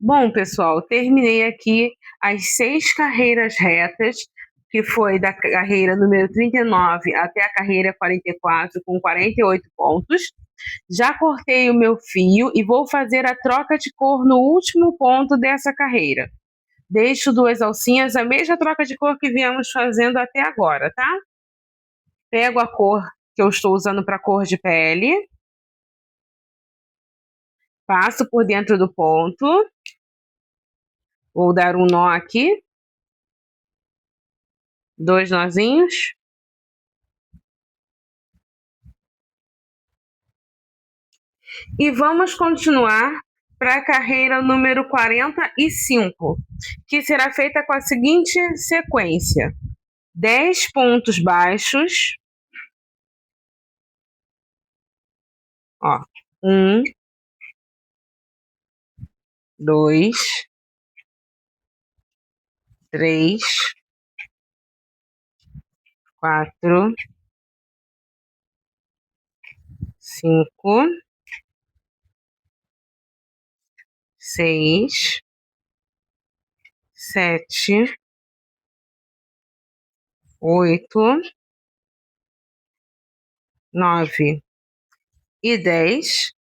Bom, pessoal, terminei aqui as 6 carreiras retas, que foi da carreira número 39 até a carreira 44, com 48 pontos. Já cortei o meu fio e vou fazer a troca de cor no último ponto dessa carreira. Deixo 2 alcinhas, a mesma troca de cor que viemos fazendo até agora, tá? Pego a cor que eu estou usando para cor de pele, passo por dentro do ponto, vou dar um nó aqui, 2 nozinhos. E vamos continuar para a carreira número 45, que será feita com a seguinte sequência: 10 pontos baixos, ó, 1, 2, 3, 4, 5, 6, 7, 8, 9 e 10,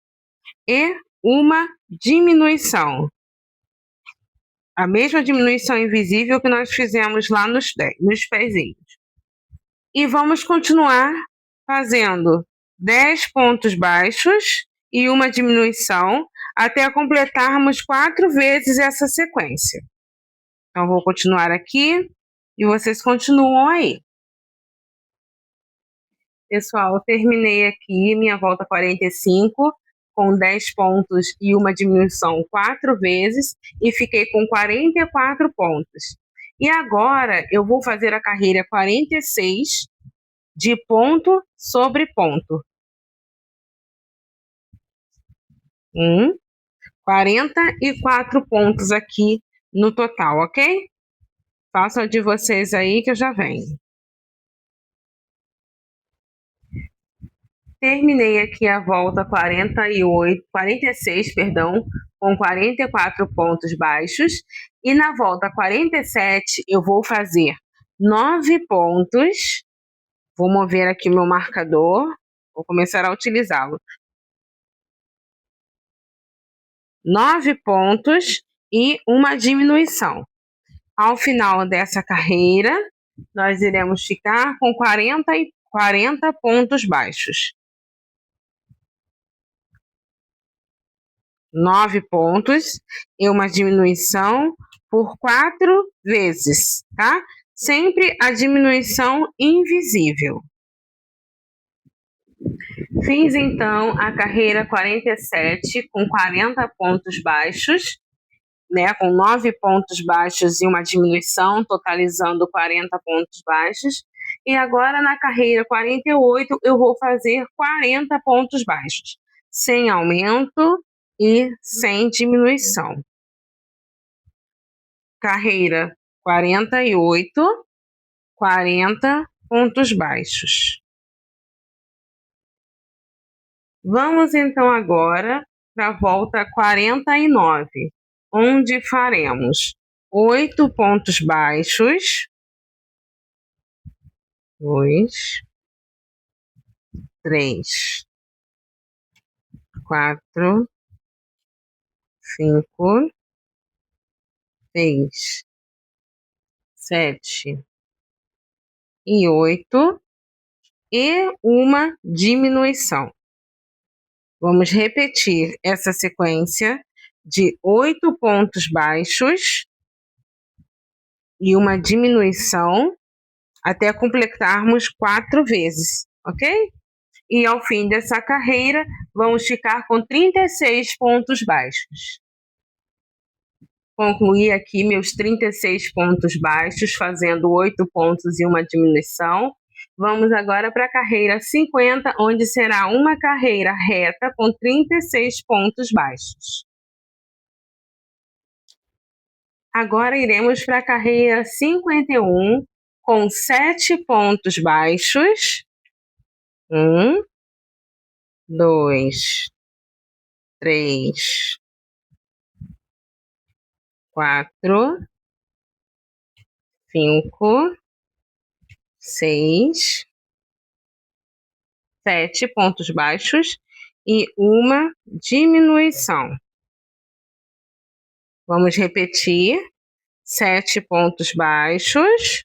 e uma diminuição. A mesma diminuição invisível que nós fizemos lá nos pezinhos. E vamos continuar fazendo 10 pontos baixos e uma diminuição até completarmos 4 vezes essa sequência. Então, vou continuar aqui e vocês continuam aí. Pessoal, terminei aqui minha volta 45 com 10 pontos e uma diminuição 4 vezes e fiquei com 44 pontos. E agora eu vou fazer a carreira 46 de ponto sobre ponto. 44 pontos aqui no total, ok? Façam a de vocês aí que eu já venho. Terminei aqui a volta 46, com 44 pontos baixos. E na volta 47 eu vou fazer 9 pontos. Vou mover aqui meu marcador. Vou começar a utilizá-lo. 9 pontos e uma diminuição. Ao final dessa carreira, nós iremos ficar com 40 pontos baixos. 9 pontos e uma diminuição por 4 vezes, tá? Sempre a diminuição invisível. Fiz então a carreira 47 com 40 pontos baixos, né, com 9 pontos baixos e uma diminuição, totalizando 40 pontos baixos. E agora na carreira 48 eu vou fazer 40 pontos baixos, sem aumento e sem diminuição. Carreira 48, 40 pontos baixos. Vamos então agora para a volta 49, onde faremos 8 pontos baixos, 2, 3, 4, 5, 6, 7 e 8, e uma diminuição. Vamos repetir essa sequência de 8 pontos baixos e uma diminuição até completarmos 4 vezes, ok? E ao fim dessa carreira, vamos ficar com 36 pontos baixos. Concluí aqui meus 36 pontos baixos, fazendo 8 pontos e uma diminuição. Vamos agora para a carreira 50, onde será uma carreira reta com 36 pontos baixos. Agora iremos para a carreira 51, com 7 pontos baixos. 1, 2, 3, 4, 5, 6, 7 pontos baixos e uma diminuição. Vamos repetir: 7 pontos baixos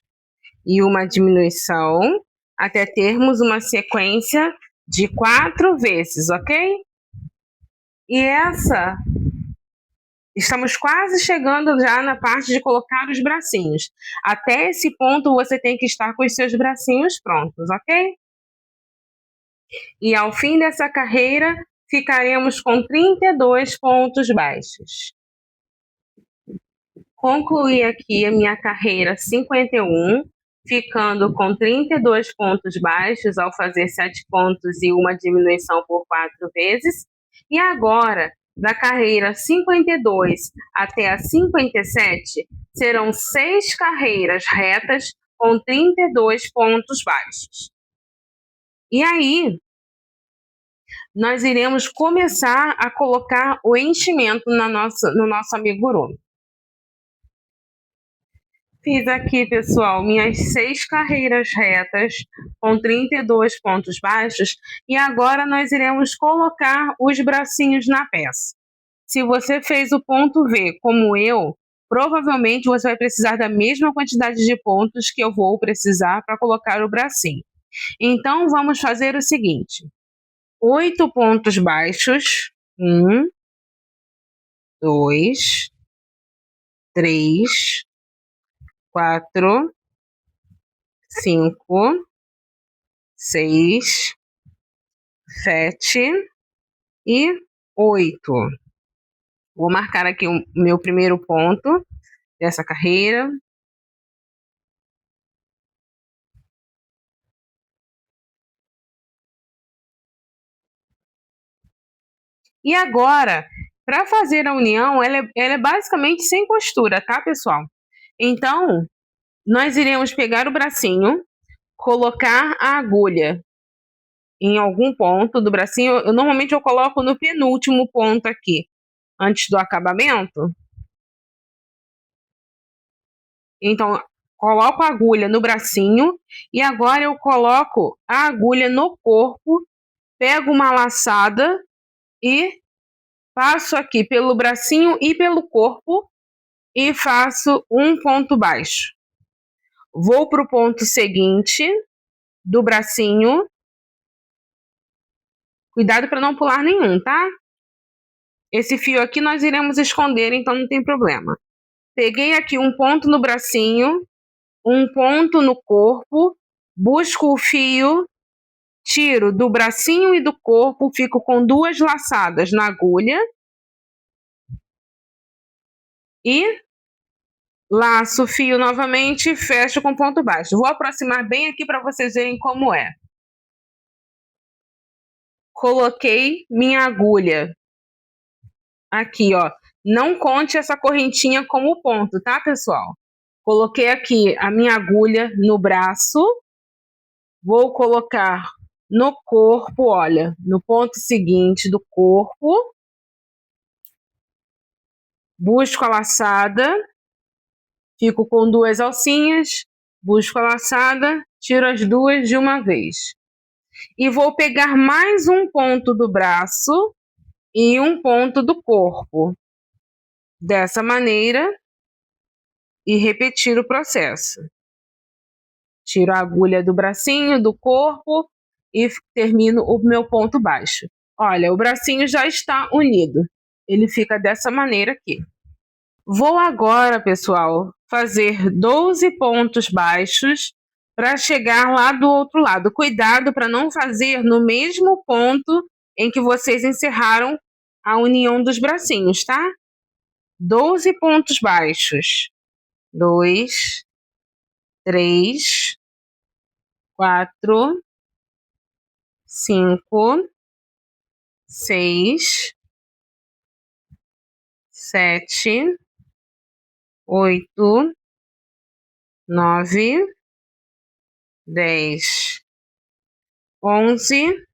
e uma diminuição, até termos uma sequência de 4 vezes, ok? E estamos quase chegando já na parte de colocar os bracinhos. Até esse ponto você tem que estar com os seus bracinhos prontos, ok? E ao fim dessa carreira, ficaremos com 32 pontos baixos. Concluí aqui a minha carreira 51, ficando com 32 pontos baixos ao fazer 7 pontos e uma diminuição por 4 vezes. E agora, da carreira 52 até a 57, serão 6 carreiras retas com 32 pontos baixos. E aí, nós iremos começar a colocar o enchimento no nosso amigurumi. Fiz aqui, pessoal, minhas 6 carreiras retas com 32 pontos baixos e agora nós iremos colocar os bracinhos na peça. Se você fez o ponto V como eu, provavelmente você vai precisar da mesma quantidade de pontos que eu vou precisar para colocar o bracinho. Então, vamos fazer o seguinte: 8 pontos baixos, 1, 2, 3, 4, 5, 6, 7 e 8. Vou marcar aqui o meu primeiro ponto dessa carreira. E agora, para fazer a união, ela é basicamente sem costura, tá, pessoal? Então, nós iremos pegar o bracinho, colocar a agulha em algum ponto do bracinho. Normalmente eu coloco no penúltimo ponto aqui, antes do acabamento. Então, coloco a agulha no bracinho e agora eu coloco a agulha no corpo, pego uma laçada e passo aqui pelo bracinho e pelo corpo e faço um ponto baixo. Vou para o ponto seguinte do bracinho. Cuidado para não pular nenhum, tá? Esse fio aqui nós iremos esconder, então não tem problema. Peguei aqui um ponto no bracinho, um ponto no corpo, busco o fio, tiro do bracinho e do corpo, fico com 2 laçadas na agulha e laço o fio novamente e fecho com ponto baixo. Vou aproximar bem aqui para vocês verem como é. Coloquei minha agulha aqui, ó. Não conte essa correntinha como ponto, tá, pessoal? Coloquei aqui a minha agulha no braço. Vou colocar no corpo, olha, no ponto seguinte do corpo. Busco a laçada. Fico com 2 alcinhas. Busco a laçada. Tiro as 2 de uma vez. E vou pegar mais um ponto do braço e um ponto do corpo. Dessa maneira, e repetir o processo. Tiro a agulha do bracinho, do corpo e termino o meu ponto baixo. Olha, o bracinho já está unido. Ele fica dessa maneira aqui. Vou agora, pessoal, fazer 12 pontos baixos para chegar lá do outro lado. Cuidado para não fazer no mesmo ponto em que vocês encerraram a união dos bracinhos, tá? 12 pontos baixos. 2, 3, 4, 5, 6, 7, 8, 9, 10, 11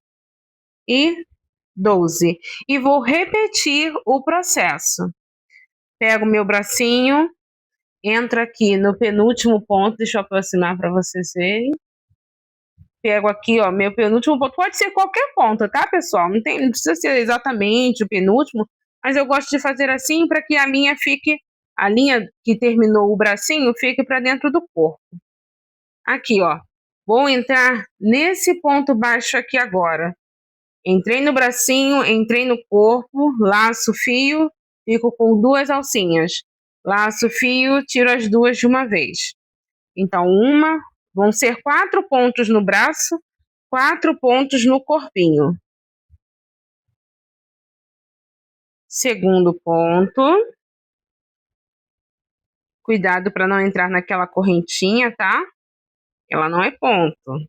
e 12. E vou repetir o processo. Pego o meu bracinho, entro aqui no penúltimo ponto, deixa eu aproximar para vocês verem. Pego aqui, ó, meu penúltimo ponto. Pode ser qualquer ponto, tá, pessoal? Não precisa ser exatamente o penúltimo, mas eu gosto de fazer assim para que a linha que terminou o bracinho, fique para dentro do corpo. Aqui, ó. Vou entrar nesse ponto baixo aqui agora. Entrei no bracinho, entrei no corpo, laço fio, fico com 2 alcinhas. Laço fio, tiro as 2 de uma vez. Então, vão ser 4 pontos no braço, 4 pontos no corpinho. Segundo ponto. Cuidado para não entrar naquela correntinha, tá? Ela não é ponto.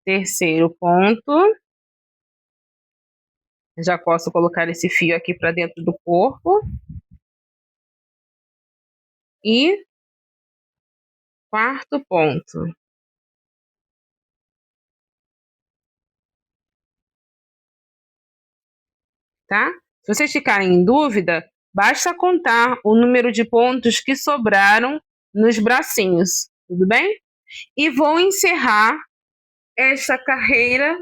Terceiro ponto. Já posso colocar esse fio aqui para dentro do corpo. E quarto ponto. Tá? Se vocês ficarem em dúvida, basta contar o número de pontos que sobraram nos bracinhos, tudo bem? E vou encerrar esta carreira,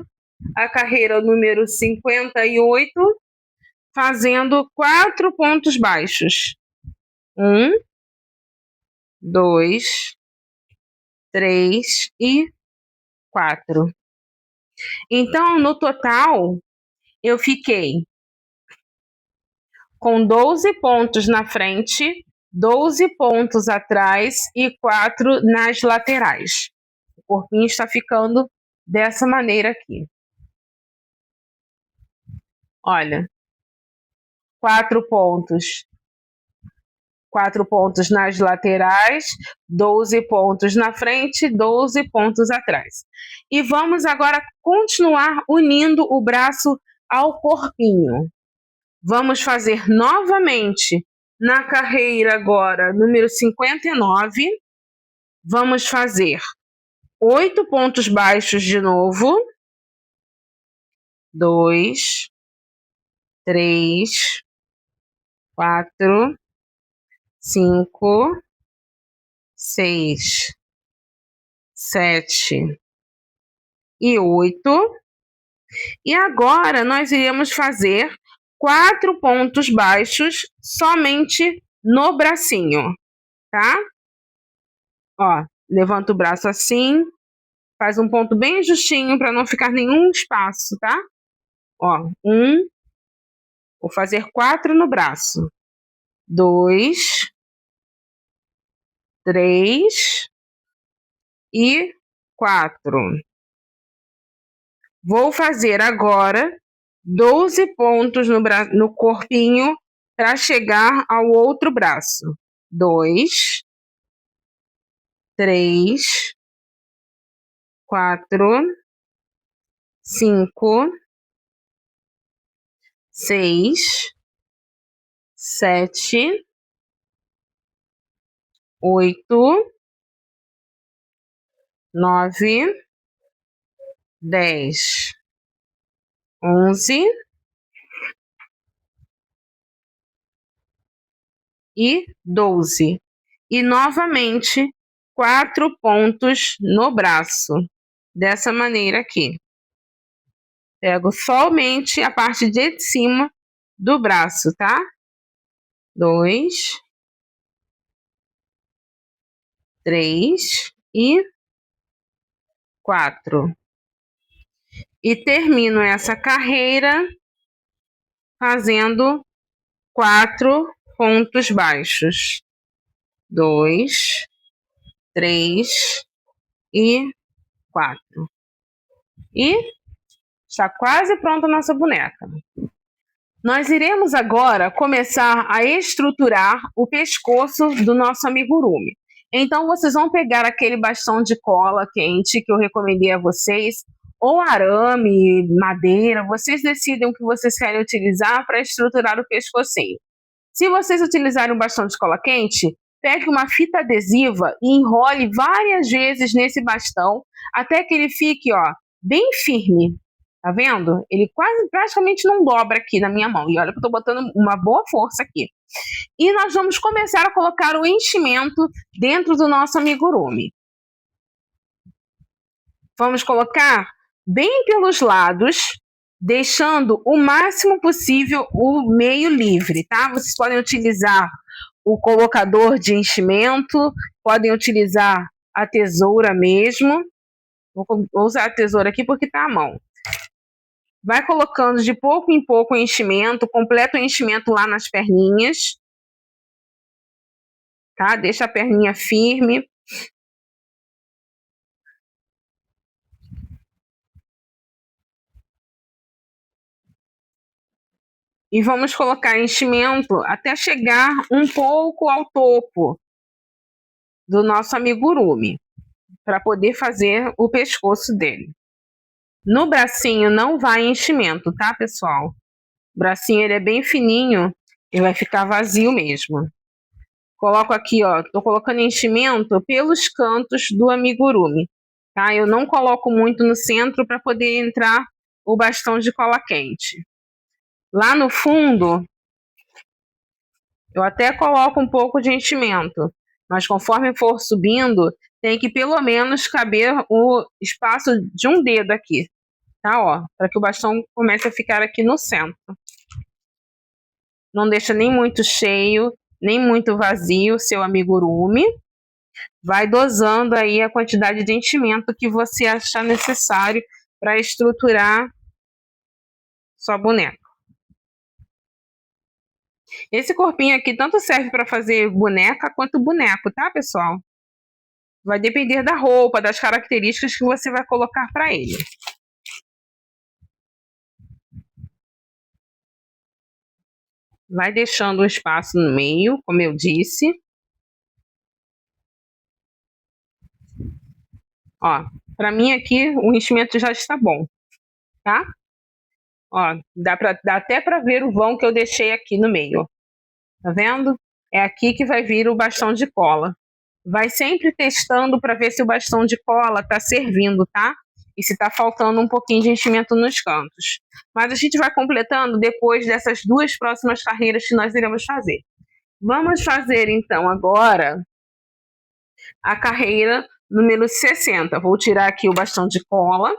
a carreira número 58, fazendo 4 pontos baixos. 1, 2, 3 e 4. Então, no total, eu fiquei com 12 pontos na frente, 12 pontos atrás e 4 nas laterais. O corpinho está ficando dessa maneira aqui. Olha, 4 pontos. 4 pontos nas laterais, 12 pontos na frente, 12 pontos atrás. E vamos agora continuar unindo o braço ao corpinho. Vamos fazer novamente na carreira agora, número 59. Vamos fazer 8 pontos baixos de novo. 2, 3, 4, 5, 6, 7 e 8. E agora nós iremos fazer 4 pontos baixos somente no bracinho, tá? Ó, levanta o braço assim, faz um ponto bem justinho para não ficar nenhum espaço, tá? Ó, vou fazer 4 no braço. 2, 3 e 4. Vou fazer agora 12 pontos no corpinho para chegar ao outro braço. 2, 3, 4, 5, 6, 7, 8, 9, 10, 11 e 12. E novamente 4 pontos no braço, dessa maneira aqui. Pego somente a parte de cima do braço, tá? 2, 3 e 4. E termino essa carreira fazendo 4 pontos baixos. 2, 3 e 4. E está quase pronta a nossa boneca. Nós iremos agora começar a estruturar o pescoço do nosso amigurumi. Então, vocês vão pegar aquele bastão de cola quente que eu recomendei a vocês, ou arame, madeira, vocês decidem o que vocês querem utilizar para estruturar o pescocinho. Se vocês utilizarem um bastão de cola quente, pegue uma fita adesiva e enrole várias vezes nesse bastão, até que ele fique, ó, bem firme, Tá vendo? Ele quase praticamente não dobra aqui na minha mão. E olha que eu tô botando uma boa força aqui. E nós vamos começar a colocar o enchimento dentro do nosso amigurumi. Vamos colocar bem pelos lados, deixando o máximo possível o meio livre, tá? Vocês podem utilizar o colocador de enchimento, podem utilizar a tesoura mesmo. Vou usar a tesoura aqui porque tá à mão. Vai colocando de pouco em pouco o enchimento, completa o enchimento lá nas perninhas, tá? Deixa a perninha firme. E vamos colocar enchimento até chegar um pouco ao topo do nosso amigurumi, para poder fazer o pescoço dele. No bracinho não vai enchimento, tá, pessoal? O bracinho ele é bem fininho e vai ficar vazio mesmo. Coloco aqui, ó, tô colocando enchimento pelos cantos do amigurumi, tá? Eu não coloco muito no centro para poder entrar o bastão de cola quente. Lá no fundo, eu até coloco um pouco de enchimento, mas conforme for subindo, tem que pelo menos caber o espaço de um dedo aqui, tá? Ó, para que o bastão comece a ficar aqui no centro. Não deixa nem muito cheio, nem muito vazio o seu amigurumi. Vai dosando aí a quantidade de enchimento que você achar necessário para estruturar sua boneca. Esse corpinho aqui tanto serve para fazer boneca quanto boneco, tá, pessoal? Vai depender da roupa, das características que você vai colocar para ele. Vai deixando um espaço no meio, como eu disse. Ó, para mim aqui o enchimento já está bom, tá? Ó, dá até para ver o vão que eu deixei aqui no meio. Tá vendo? É aqui que vai vir o bastão de cola. Vai sempre testando para ver se o bastão de cola está servindo, tá? E se está faltando um pouquinho de enchimento nos cantos. Mas a gente vai completando depois dessas duas próximas carreiras que nós iremos fazer. Vamos fazer então agora a carreira número 60. Vou tirar aqui o bastão de cola.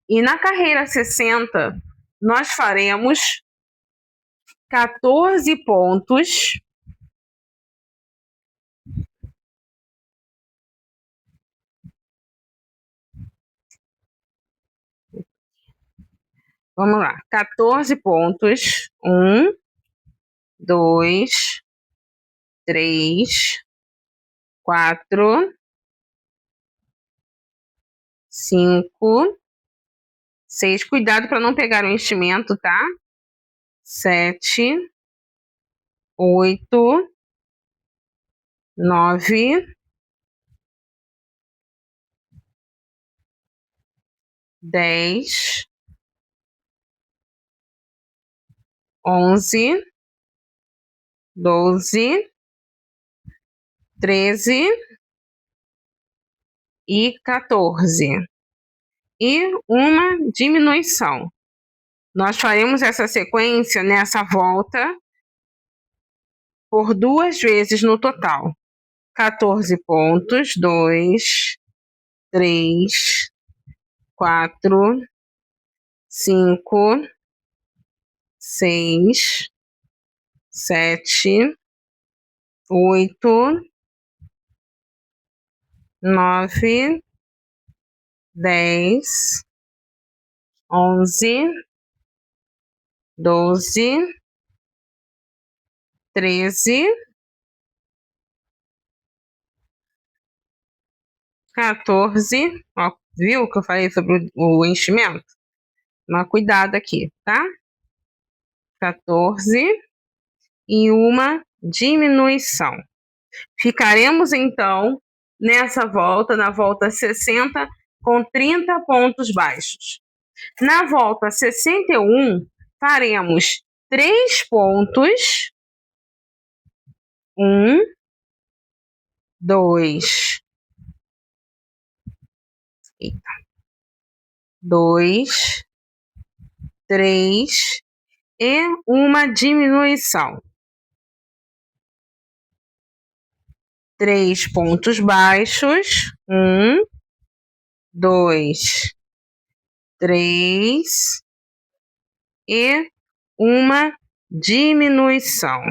E na carreira 60, nós faremos 14 pontos. Vamos lá, 14 pontos. 1, 2, 3, 4, 5, 6. Cuidado para não pegar o enchimento, tá? 7, 8, 9, 10, 11, 12, 13 e 14. E uma diminuição. Nós faremos essa sequência nessa volta por 2 vezes no total. 14 pontos, 2, 3, 4, 5, 6, 7, 8, 9, 10, 11, 12, 13, 14. Ó, viu que eu falei sobre o enchimento? Mas cuidado aqui, tá? 14 e uma diminuição. Ficaremos então nessa volta, na volta 60, com 30 pontos baixos. Na volta 61, faremos 3 pontos. 1, 2, 2, 3 e uma diminuição. 3 pontos baixos, 1, 2, 3 e uma diminuição.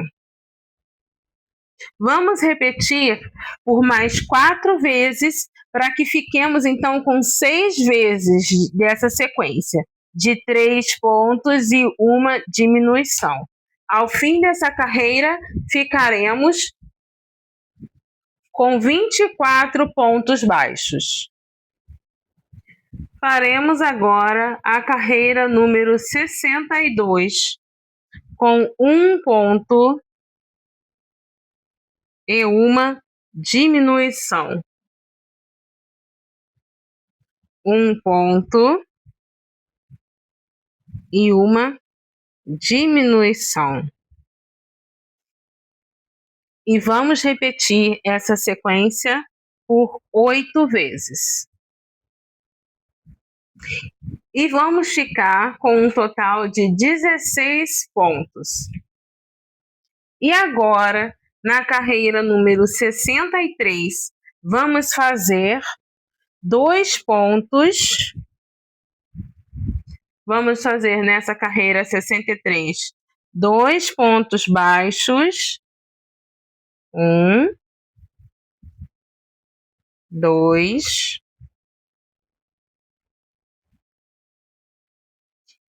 Vamos repetir por mais 4 vezes, para que fiquemos então com 6 vezes dessa sequência, de 3 pontos e uma diminuição. Ao fim dessa carreira, ficaremos com 24 pontos baixos. Faremos agora a carreira número 62, com 1 ponto e uma diminuição. 1 ponto e uma diminuição. E vamos repetir essa sequência por 8 vezes. E vamos ficar com um total de 16 pontos. E agora, na carreira número 63, vamos fazer 2 pontos. Vamos fazer nessa carreira 63, 2 pontos baixos. 1, 2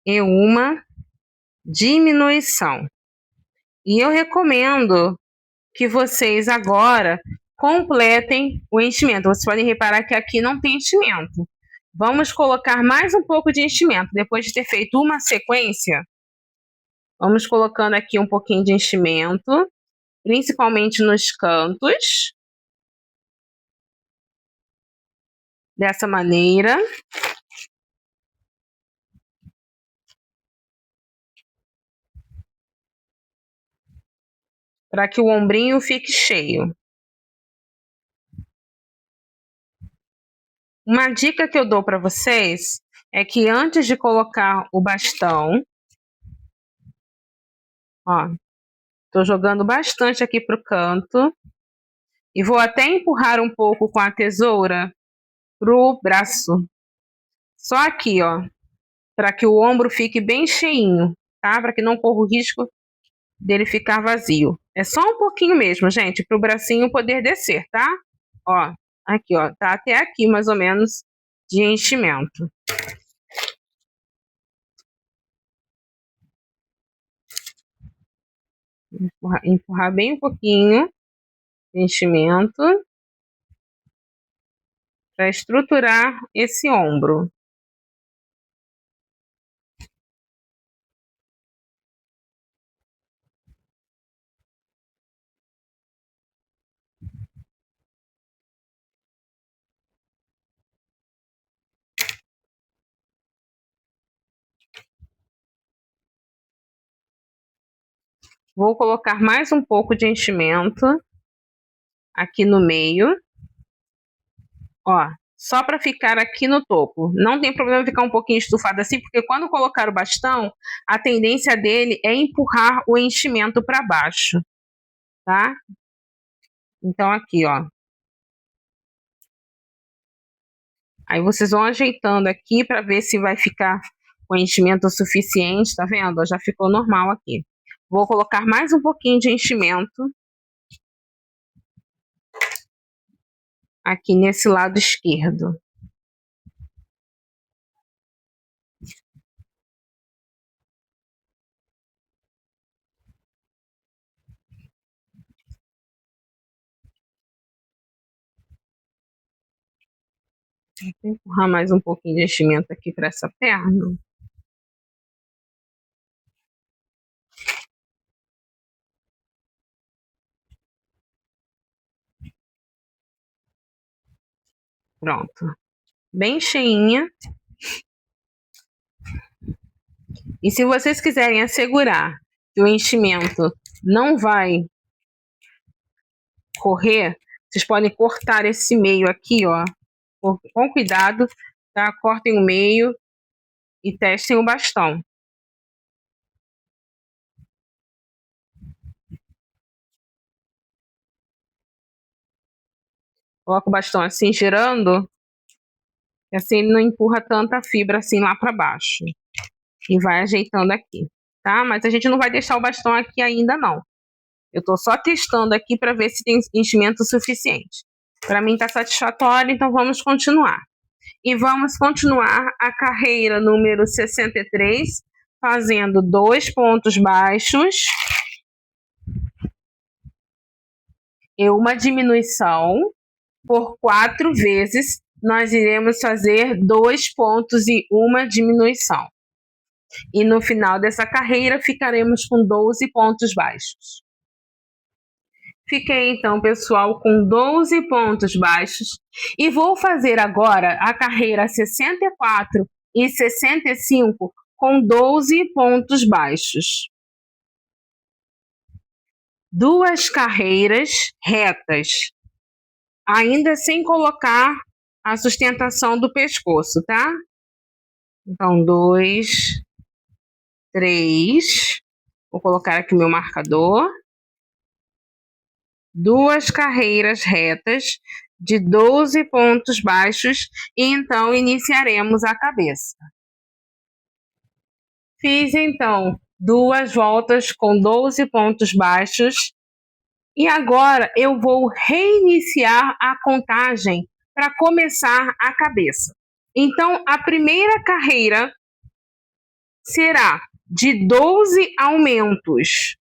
e uma diminuição. E eu recomendo que vocês agora completem o enchimento. Vocês podem reparar que aqui não tem enchimento. Vamos colocar mais um pouco de enchimento. Depois de ter feito uma sequência, vamos colocando aqui um pouquinho de enchimento, principalmente nos cantos. Dessa maneira. Para que o ombrinho fique cheio. Uma dica que eu dou para vocês é que antes de colocar o bastão, ó, tô jogando bastante aqui pro canto e vou até empurrar um pouco com a tesoura pro braço. Só aqui, ó, para que o ombro fique bem cheinho, tá? Para que não corra o risco dele ficar vazio. É só um pouquinho mesmo, gente, pro bracinho poder descer, tá? Ó, aqui, ó, tá até aqui mais ou menos de enchimento. Empurrar bem um pouquinho de enchimento para estruturar esse ombro. Vou colocar mais um pouco de enchimento aqui no meio. Ó, só para ficar aqui no topo. Não tem problema ficar um pouquinho estufado assim, porque quando colocar o bastão, a tendência dele é empurrar o enchimento para baixo, tá? Então aqui, ó. Aí vocês vão ajeitando aqui para ver se vai ficar com enchimento suficiente, tá vendo? Já ficou normal aqui. Vou colocar mais um pouquinho de enchimento aqui nesse lado esquerdo. Vou empurrar mais um pouquinho de enchimento aqui para essa perna. Pronto. Bem cheinha. E se vocês quiserem assegurar que o enchimento não vai correr, vocês podem cortar esse meio aqui, ó, com cuidado, tá? Cortem o meio e testem o bastão. Coloca o bastão assim, girando, e assim ele não empurra tanta fibra assim lá para baixo. E vai ajeitando aqui, tá? Mas a gente não vai deixar o bastão aqui ainda, não. Eu tô só testando aqui para ver se tem enchimento suficiente. Para mim tá satisfatório, então vamos continuar. E vamos continuar a carreira número 63, fazendo 2 pontos baixos e uma diminuição por 4 vezes. Nós iremos fazer 2 pontos e uma diminuição. E no final dessa carreira ficaremos com 12 pontos baixos. Fiquei então, pessoal, com 12 pontos baixos e vou fazer agora a carreira 64 e 65 com 12 pontos baixos. 2 carreiras retas, ainda sem colocar a sustentação do pescoço, tá? Então, 2, 3, vou colocar aqui meu marcador. 2 carreiras retas de 12 pontos baixos e então iniciaremos a cabeça. Fiz então 2 voltas com 12 pontos baixos e agora eu vou reiniciar a contagem para começar a cabeça. Então a primeira carreira será de 12 aumentos,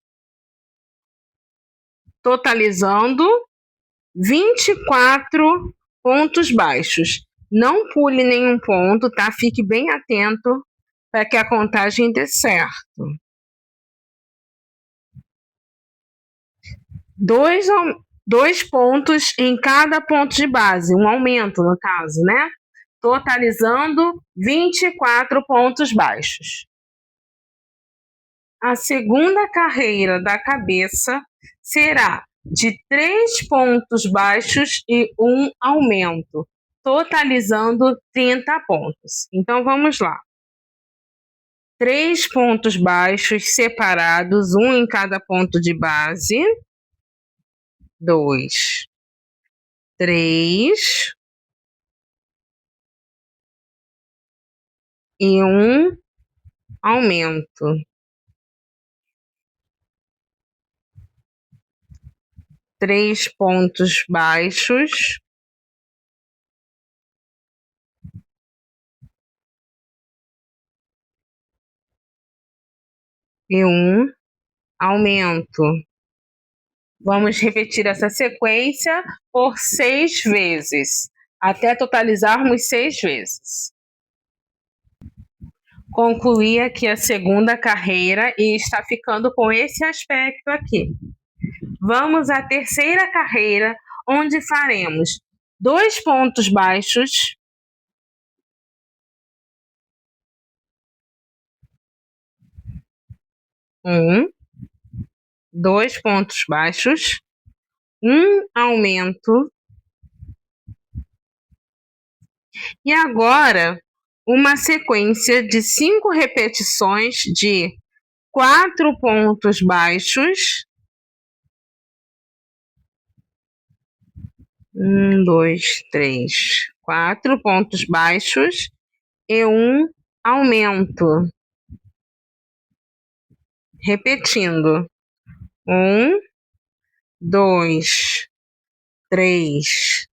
totalizando 24 pontos baixos. Não pule nenhum ponto, tá? Fique bem atento para que a contagem dê certo. 2 pontos em cada ponto de base, um aumento no caso, né? Totalizando 24 pontos baixos. A segunda carreira da cabeça será de 3 pontos baixos e um aumento, totalizando 30 pontos. Então, vamos lá. 3 pontos baixos separados, um em cada ponto de base. 2, 3 e um aumento. 3 pontos baixos e um aumento. Vamos repetir essa sequência por 6 vezes, até totalizarmos 6 vezes. Concluí aqui a segunda carreira e está ficando com esse aspecto aqui. Vamos à terceira carreira, onde faremos 2 pontos baixos, 2 pontos baixos, um aumento. E agora, uma sequência de 5 repetições de 4 pontos baixos. 1, 2, 3, 4 pontos baixos e um aumento. Repetindo. 1, 2, 3,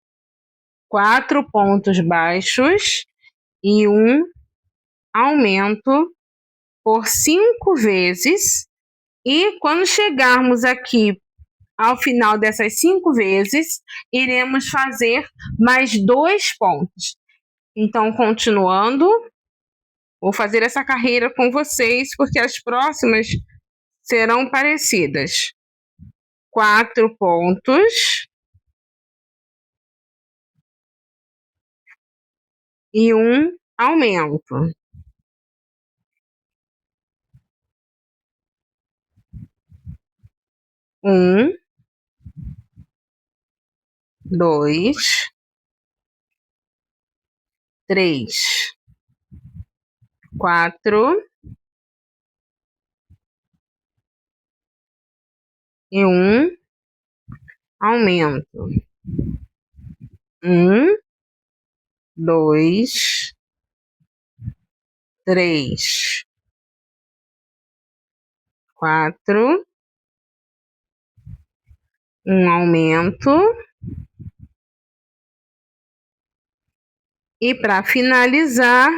4 pontos baixos e um aumento por 5 vezes. E quando chegarmos aqui ao final dessas 5 vezes, iremos fazer mais 2 pontos. Então, continuando, vou fazer essa carreira com vocês, porque as próximas serão parecidas. 4 pontos e um aumento. 1, 2, 3, 4 e um aumento. 1, 2, 3, 4, um aumento. E para finalizar,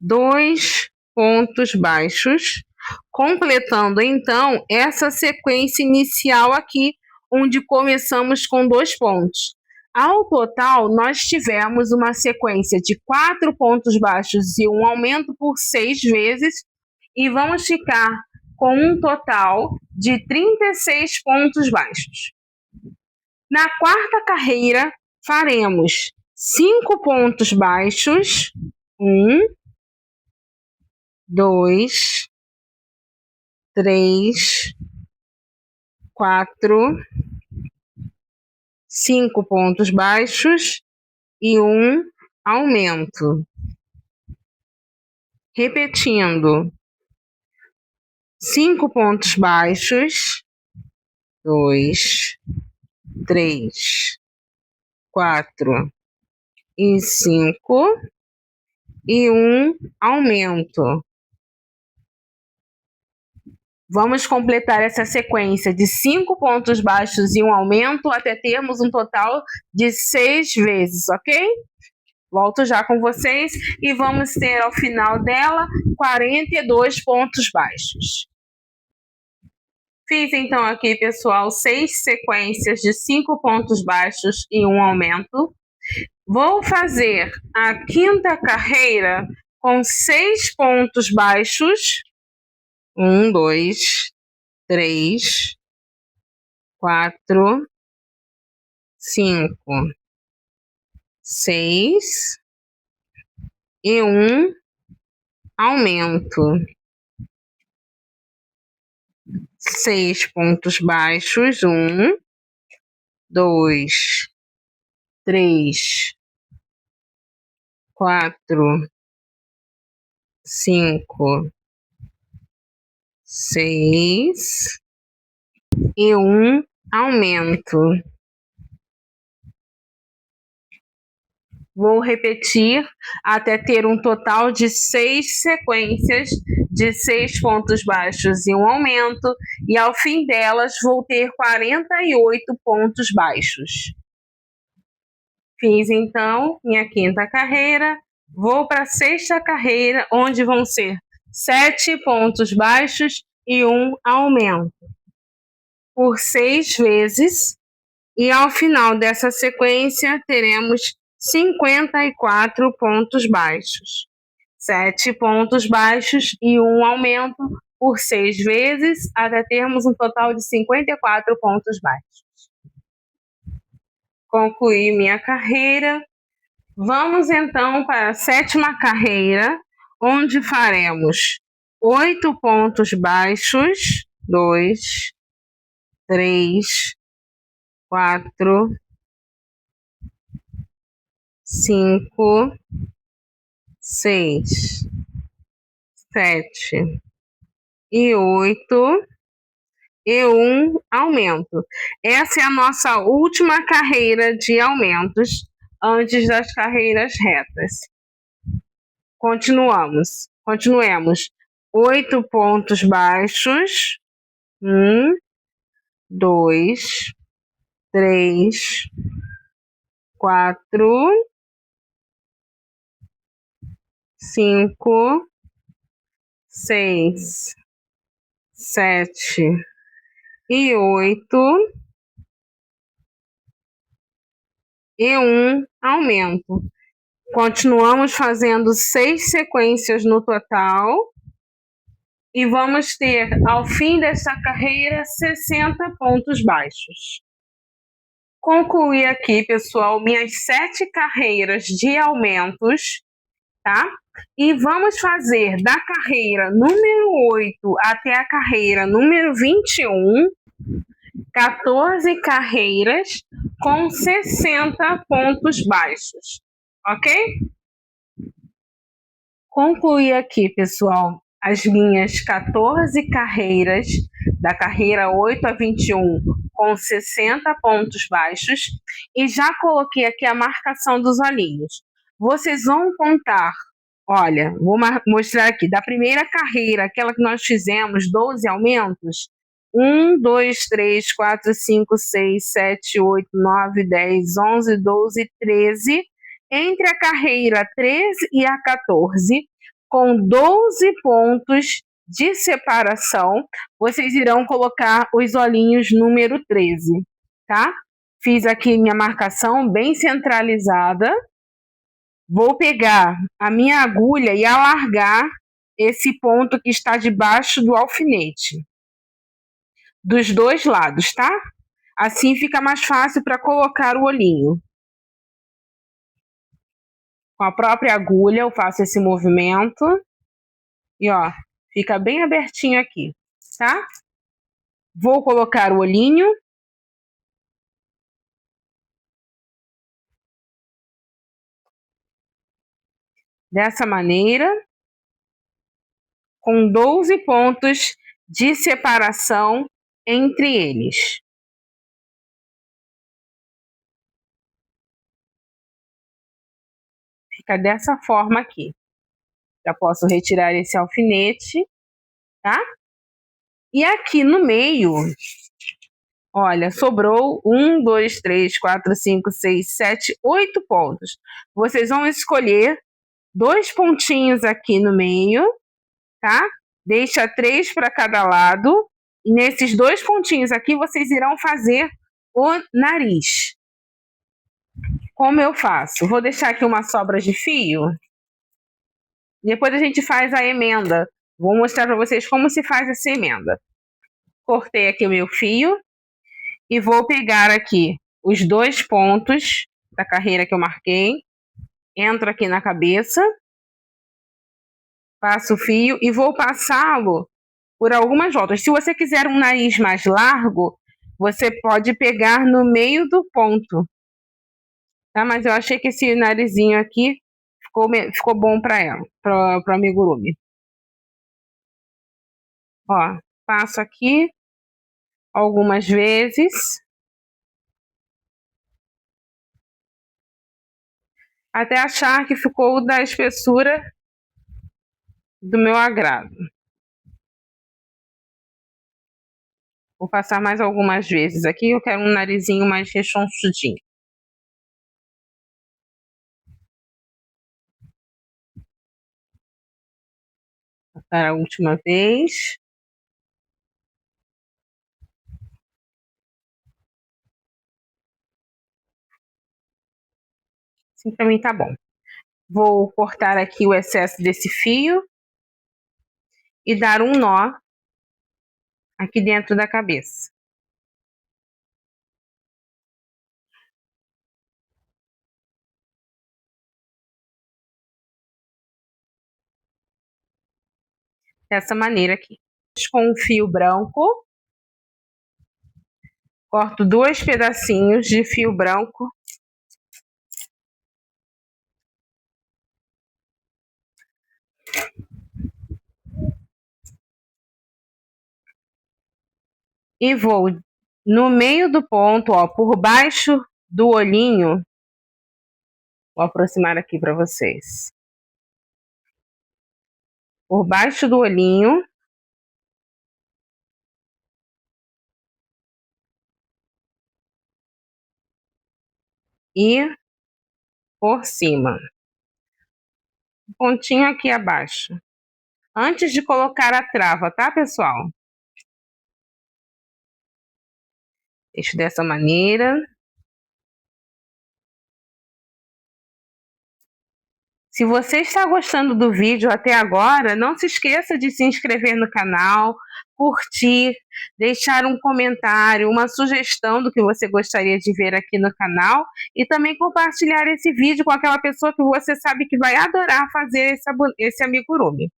2 pontos baixos, completando então essa sequência inicial aqui, onde começamos com 2 pontos. Ao total, nós tivemos uma sequência de 4 pontos baixos e um aumento por 6 vezes, e vamos ficar com um total de 36 pontos baixos. Na quarta carreira, faremos 5 pontos baixos, 1, 2, 3, 4, 5 pontos baixos e um aumento. Repetindo, 5 pontos baixos, 2, 3, 4 e 5, e um aumento. Vamos completar essa sequência de 5 pontos baixos e um aumento até termos um total de 6 vezes, ok? Volto já com vocês e vamos ter ao final dela 42 pontos baixos. Fiz então aqui, pessoal, 6 sequências de 5 pontos baixos e um aumento. Vou fazer a quinta carreira com 6 pontos baixos. 1, 2, 3, 4, 5, 6 e um aumento. 6 pontos baixos, 1, 2, 3, 4, 5, 6 e um aumento. Vou repetir até ter um total de 6 sequências de 6 pontos baixos e um aumento, e ao fim delas vou ter 48 pontos baixos. Fiz então minha quinta carreira, vou para a sexta carreira, onde vão ser 7 pontos baixos e um aumento por 6 vezes, e ao final dessa sequência teremos 54 pontos baixos. 7 pontos baixos e um aumento por 6 vezes, até termos um total de 54 pontos baixos. Concluí minha carreira. Vamos então para a sétima carreira, onde faremos 8 pontos baixos, 2, 3, 4, 5, 6, 7 e 8 e um aumento. Essa é a nossa última carreira de aumentos antes das carreiras retas. Continuemos. 8 pontos baixos. 1, 2, 3, 4, 5, 6, 7 e 8 e um aumento. Continuamos fazendo 6 sequências no total e vamos ter, ao fim dessa carreira, 60 pontos baixos. Concluí aqui, pessoal, minhas 7 carreiras de aumentos, tá? E vamos fazer da carreira número 8 até a carreira número 21, 14 carreiras com 60 pontos baixos, ok? Concluí aqui, pessoal, as minhas 14 carreiras, da carreira 8 a 21, com 60 pontos baixos e já coloquei aqui a marcação dos olhinhos. Vocês vão contar, olha, vou mostrar aqui, da primeira carreira, aquela que nós fizemos, 12 aumentos, 1, 2, 3, 4, 5, 6, 7, 8, 9, 10, 11, 12, 13. Entre a carreira 13 e a 14, com 12 pontos de separação, vocês irão colocar os olhinhos número 13, tá? Fiz aqui minha marcação bem centralizada. Vou pegar a minha agulha e alargar esse ponto que está debaixo do alfinete, dos dois lados, tá? Assim fica mais fácil para colocar o olhinho. Com a própria agulha eu faço esse movimento e ó, fica bem abertinho aqui, tá? Vou colocar o olhinho. Dessa maneira, com 12 pontos de separação entre eles. Fica dessa forma aqui. Já posso retirar esse alfinete, tá? E aqui no meio, olha, sobrou 1, 2, 3, 4, 5, 6, 7, 8 pontos. Vocês vão escolher 2 pontinhos aqui no meio, tá? Deixa 3 para cada lado. E nesses 2 pontinhos aqui, vocês irão fazer o nariz. Como eu faço? Vou deixar aqui uma sobra de fio. Depois a gente faz a emenda. Vou mostrar para vocês como se faz essa emenda. Cortei aqui o meu fio e vou pegar aqui os 2 pontos da carreira que eu marquei. Entro aqui na cabeça, passo o fio e vou passá-lo por algumas voltas. Se você quiser um nariz mais largo, você pode pegar no meio do ponto. Tá? Mas eu achei que esse narizinho aqui ficou bom para ela, para o amigurumi. Ó, passo aqui algumas vezes até achar que ficou da espessura do meu agrado. Vou passar mais algumas vezes aqui, eu quero um narizinho mais rechonchudinho. Passar a última vez. Assim para mim tá bom. Vou cortar aqui o excesso desse fio e dar um nó aqui dentro da cabeça. Dessa maneira aqui. Com um fio branco, corto 2 pedacinhos de fio branco. E vou no meio do ponto, ó, por baixo do olhinho. Vou aproximar aqui para vocês. Por baixo do olhinho. E por cima. Um pontinho aqui abaixo. Antes de colocar a trava, tá, pessoal? Deixo dessa maneira. Se você está gostando do vídeo até agora, não se esqueça de se inscrever no canal, curtir, deixar um comentário, uma sugestão do que você gostaria de ver aqui no canal e também compartilhar esse vídeo com aquela pessoa que você sabe que vai adorar fazer esse amigurumi.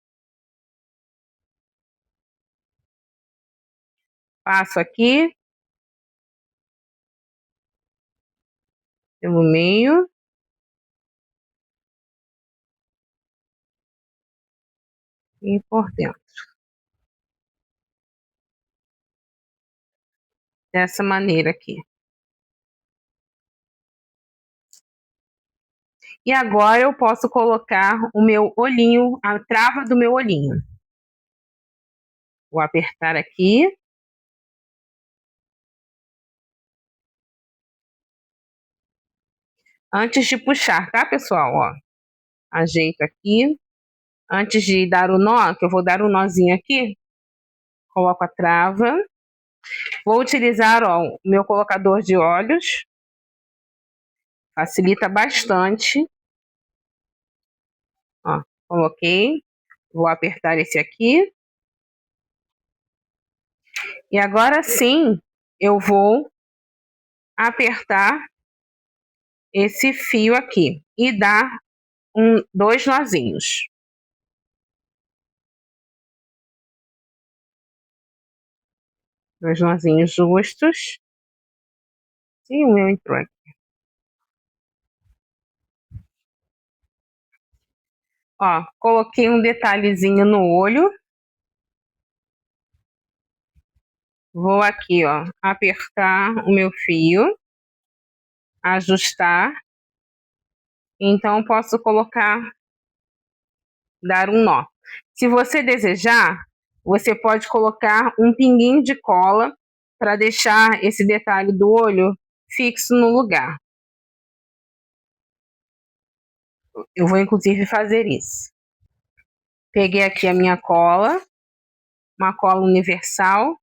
Passo aqui pelo meio. E por dentro. Dessa maneira aqui. E agora eu posso colocar o meu olhinho, a trava do meu olhinho. Vou apertar aqui. Antes de puxar, tá, pessoal? Ó, ajeito aqui. Antes de dar o nó, que eu vou dar um nozinho aqui, coloco a trava. Vou utilizar, ó, o meu colocador de olhos. Facilita bastante. Ó, coloquei. Vou apertar esse aqui. E agora sim, eu vou apertar esse fio aqui e dar dois nozinhos. Dois nozinhos justos. E o meu entrou aqui. Ó, coloquei um detalhezinho no olho. Vou aqui, ó, apertar o meu fio, ajustar. Então, posso colocar, dar um nó. Se você desejar, você pode colocar um pinguinho de cola para deixar esse detalhe do olho fixo no lugar. Eu vou, inclusive, fazer isso. Peguei aqui a minha cola, uma cola universal.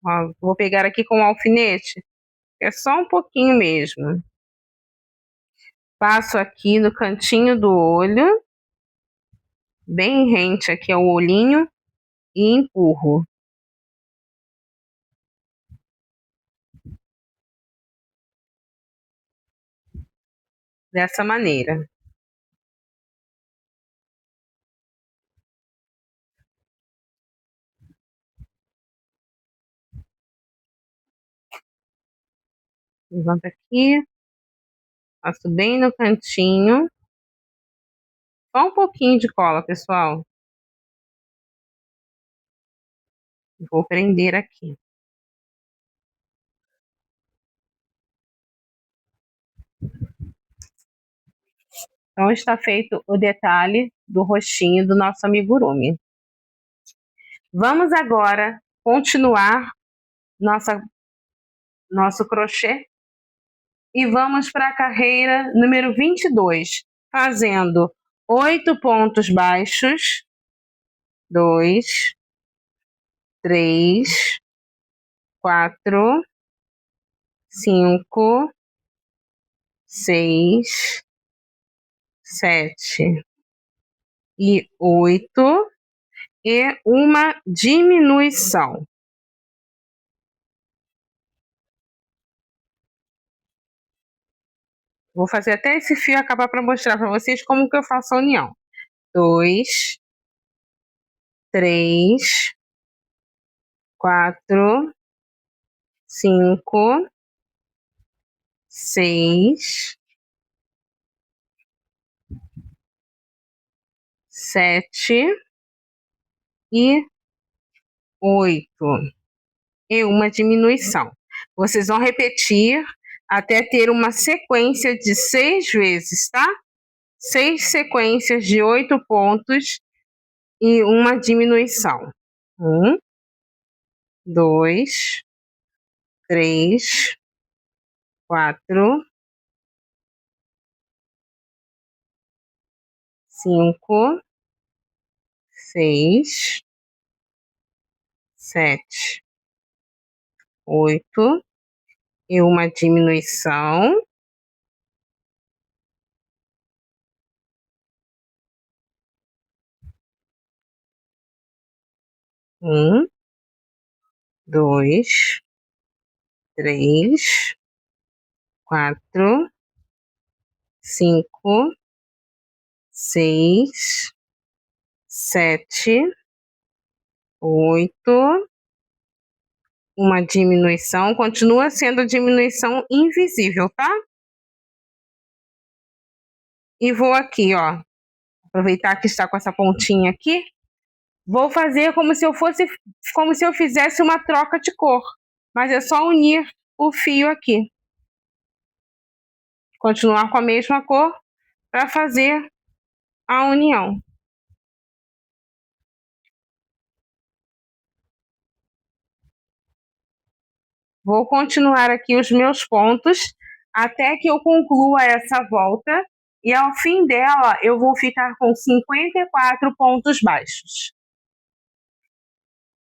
Ó, vou pegar aqui com um alfinete, é só um pouquinho mesmo. Passo aqui no cantinho do olho, bem rente aqui ao olhinho, e empurro. Dessa maneira. Levanta aqui, passo bem no cantinho. Só um pouquinho de cola, pessoal. Vou prender aqui. Então, está feito o detalhe do rostinho do nosso amigurumi. Vamos agora continuar nosso crochê e vamos para a carreira número 22, fazendo 8 pontos baixos, 2, 3, 4, 5, 6, 7 e 8 e uma diminuição. Vou fazer até esse fio acabar para mostrar para vocês como que eu faço a união. 2, 3, 4, 5, 6, 7 e 8. E uma diminuição. Vocês vão repetir até ter uma sequência de 6 vezes, tá? 6 sequências de 8 pontos e uma diminuição. 1, 2, 3, 4, 5, 6, 7, 8 e uma diminuição. 1, 2, 3, 4, 5, 6, 7, 8, uma diminuição, continua sendo diminuição invisível, tá? E vou aqui, ó, aproveitar que está com essa pontinha aqui, vou fazer como se eu fizesse uma troca de cor. mas é só unir o fio aqui. Continuar com a mesma cor para fazer a união. Vou continuar aqui os meus pontos até que eu conclua essa volta e ao fim dela eu vou ficar com 54 pontos baixos.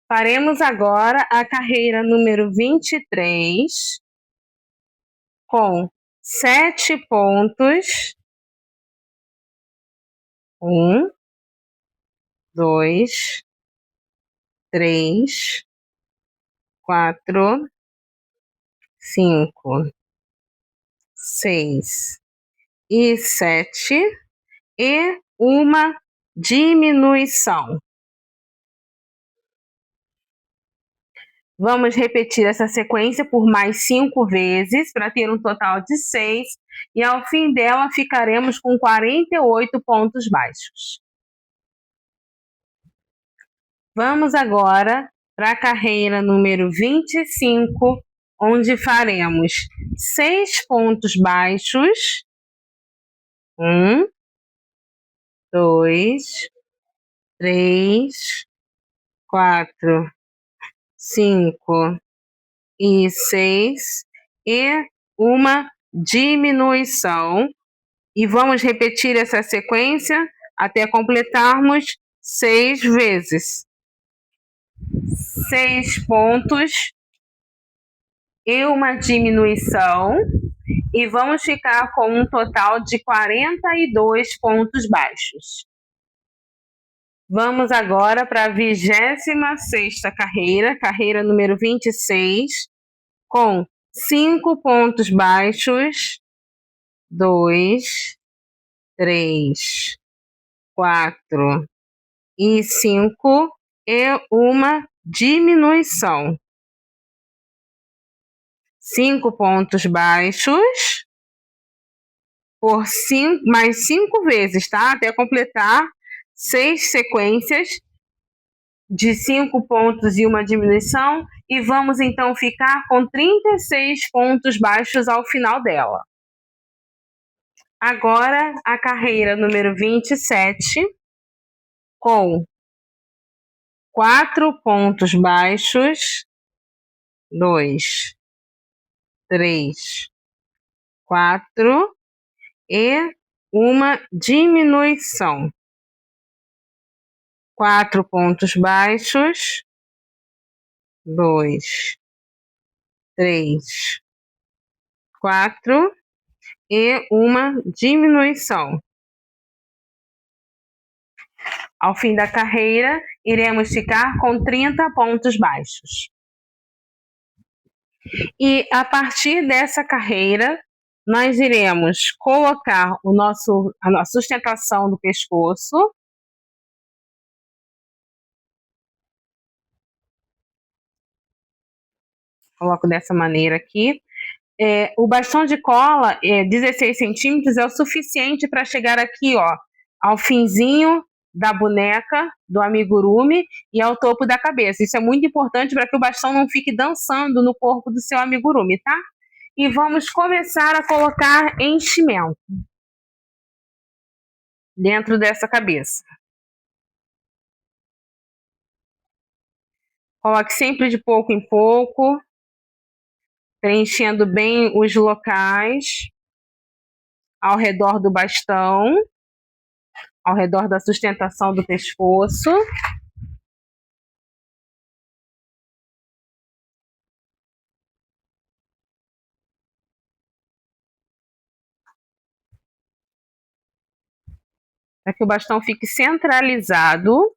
Faremos agora a carreira número 23 com 7 pontos. 1, 2, 3, 4, 5, 6 e 7 e uma diminuição. Vamos repetir essa sequência por mais 5 vezes para ter um total de 6 e ao fim dela ficaremos com 48 pontos baixos. Vamos agora para a carreira número 25, onde faremos 6 pontos baixos. 1, 2, 3, 4, 5 e 6 e uma diminuição. E vamos repetir essa sequência até completarmos 6 vezes. 6 pontos e uma diminuição. E vamos ficar com um total de 42 pontos baixos. Vamos agora para a 26ª carreira, carreira número 26, com 5 pontos baixos, 2, 3, 4 e 5 e uma diminuição. 5 pontos baixos por mais 5 vezes, tá? Até completar 6 sequências de 5 pontos e uma diminuição, e vamos então ficar com 36 pontos baixos ao final dela. Agora a carreira número 27, com 4 pontos baixos, 2, 3, 4 e uma diminuição. 4 pontos baixos, 2, 3, 4 e uma diminuição. Ao fim da carreira, iremos ficar com 30 pontos baixos. E a partir dessa carreira, nós iremos colocar a nossa sustentação do pescoço. Coloco dessa maneira aqui. O bastão de cola, 16 centímetros, é o suficiente para chegar aqui, ó, ao finzinho da boneca do amigurumi e ao topo da cabeça. Isso é muito importante para que o bastão não fique dançando no corpo do seu amigurumi, tá? E vamos começar a colocar enchimento dentro dessa cabeça. Coloque sempre de pouco em pouco, preenchendo bem os locais ao redor do bastão, ao redor da sustentação do pescoço. Para que o bastão fique centralizado.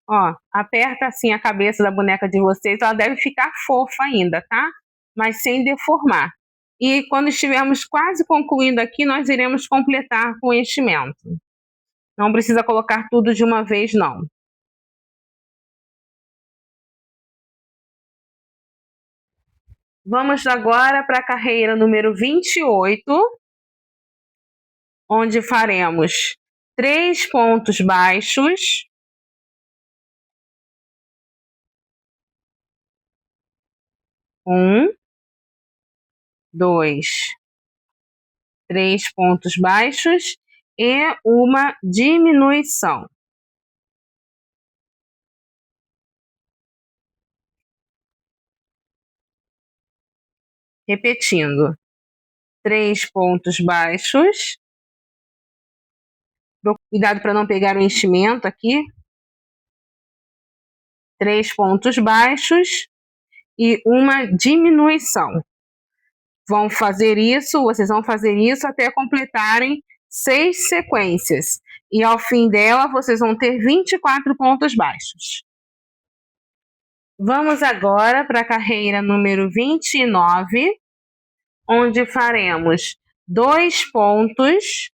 Ó, aperta assim a cabeça da boneca de vocês, ela deve ficar fofa ainda, tá? Mas sem deformar. E quando estivermos quase concluindo aqui, nós iremos completar com o enchimento. Não precisa colocar tudo de uma vez, não. Vamos agora para a carreira número 28, onde faremos 3 pontos baixos, 1, 2, 3 pontos baixos e uma diminuição. Repetindo, 3 pontos baixos. Cuidado para não pegar o enchimento aqui. 3 pontos baixos e uma diminuição. Vocês vão fazer isso até completarem 6 sequências. E ao fim dela, vocês vão ter 24 pontos baixos. Vamos agora para a carreira número 29, onde faremos 2 pontos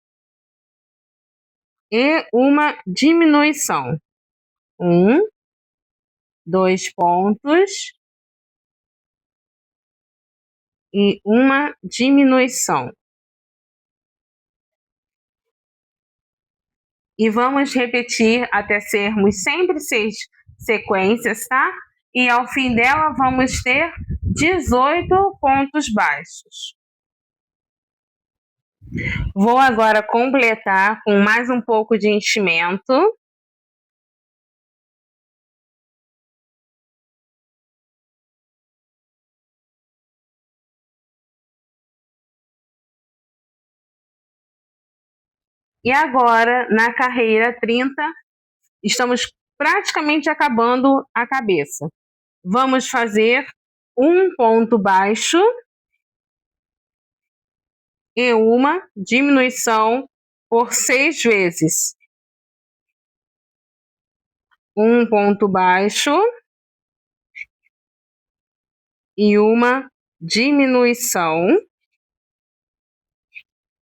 e uma diminuição. 1, 2 pontos e uma diminuição. E vamos repetir até sermos sempre 6 sequências, tá? E ao fim dela vamos ter 18 pontos baixos. Vou agora completar com mais um pouco de enchimento. E agora, na carreira 30, estamos praticamente acabando a cabeça. Vamos fazer um ponto baixo e uma diminuição por 6 vezes. Um ponto baixo e uma diminuição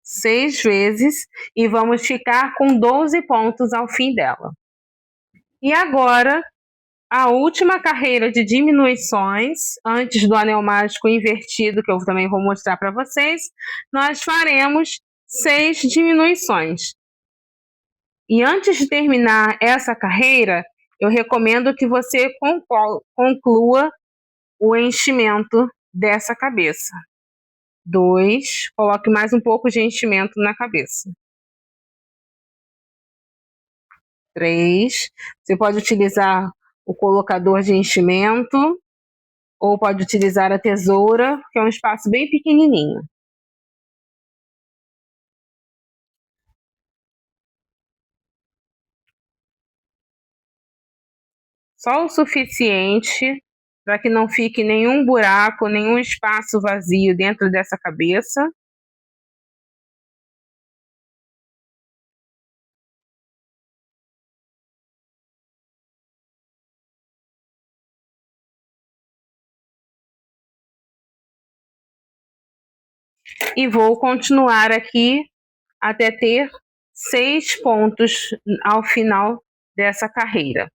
6 vezes e vamos ficar com 12 pontos ao fim dela. E agora, a última carreira de diminuições, antes do anel mágico invertido, que eu também vou mostrar para vocês, nós faremos 6 diminuições. E antes de terminar essa carreira, eu recomendo que você conclua o enchimento dessa cabeça. 2, coloque mais um pouco de enchimento na cabeça. 3, você pode utilizar o colocador de enchimento ou pode utilizar a tesoura, que é um espaço bem pequenininho. Só o suficiente para que não fique nenhum buraco, nenhum espaço vazio dentro dessa cabeça. E vou continuar aqui até ter 6 pontos ao final dessa carreira.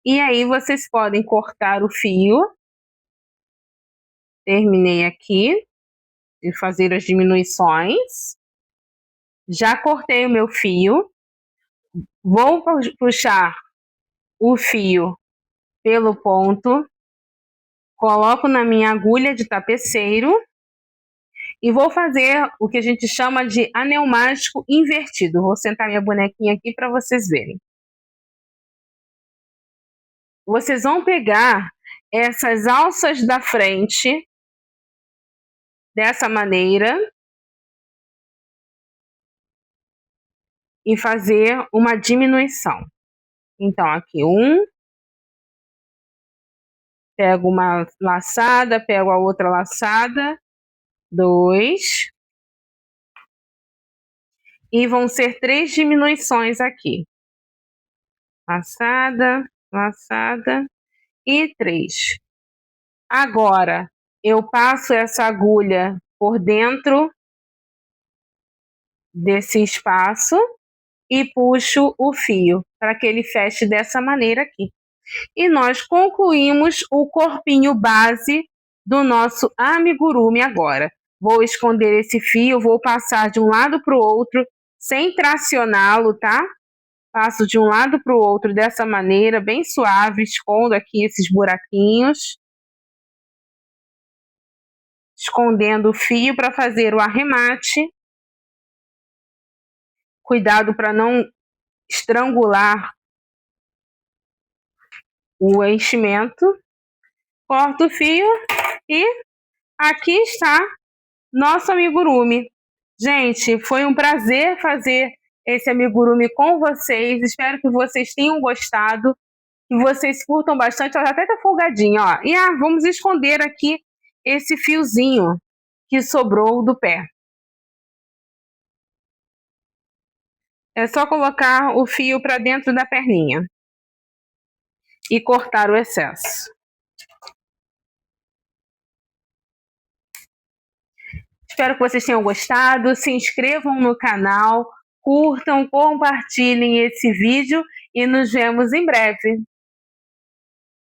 E aí vocês podem cortar o fio. Terminei aqui de fazer as diminuições. Já cortei o meu fio. Vou puxar o fio pelo ponto. Coloco na minha agulha de tapeceiro. E vou fazer o que a gente chama de anel mágico invertido. Vou sentar minha bonequinha aqui para vocês verem. Vocês vão pegar essas alças da frente dessa maneira e fazer uma diminuição. Então, aqui pego uma laçada, pego a outra laçada 2. E vão ser 3 diminuições aqui. Laçada, laçada e 3. Agora, eu passo essa agulha por dentro desse espaço e puxo o fio para que ele feche dessa maneira aqui. E nós concluímos o corpinho base do nosso amigurumi agora. Vou esconder esse fio, vou passar de um lado para o outro, sem tracioná-lo, tá? Passo de um lado para o outro dessa maneira, bem suave, escondo aqui esses buraquinhos. Escondendo o fio para fazer o arremate. Cuidado para não estrangular o enchimento. Corto o fio e aqui está nosso amigurumi. Gente, foi um prazer fazer esse amigurumi com vocês. Espero que vocês tenham gostado, que vocês curtam bastante. Ela até tá folgadinha, ó. E vamos esconder aqui esse fiozinho que sobrou do pé. É só colocar o fio para dentro da perninha e cortar o excesso. Espero que vocês tenham gostado. Se inscrevam no canal, curtam, compartilhem esse vídeo e nos vemos em breve.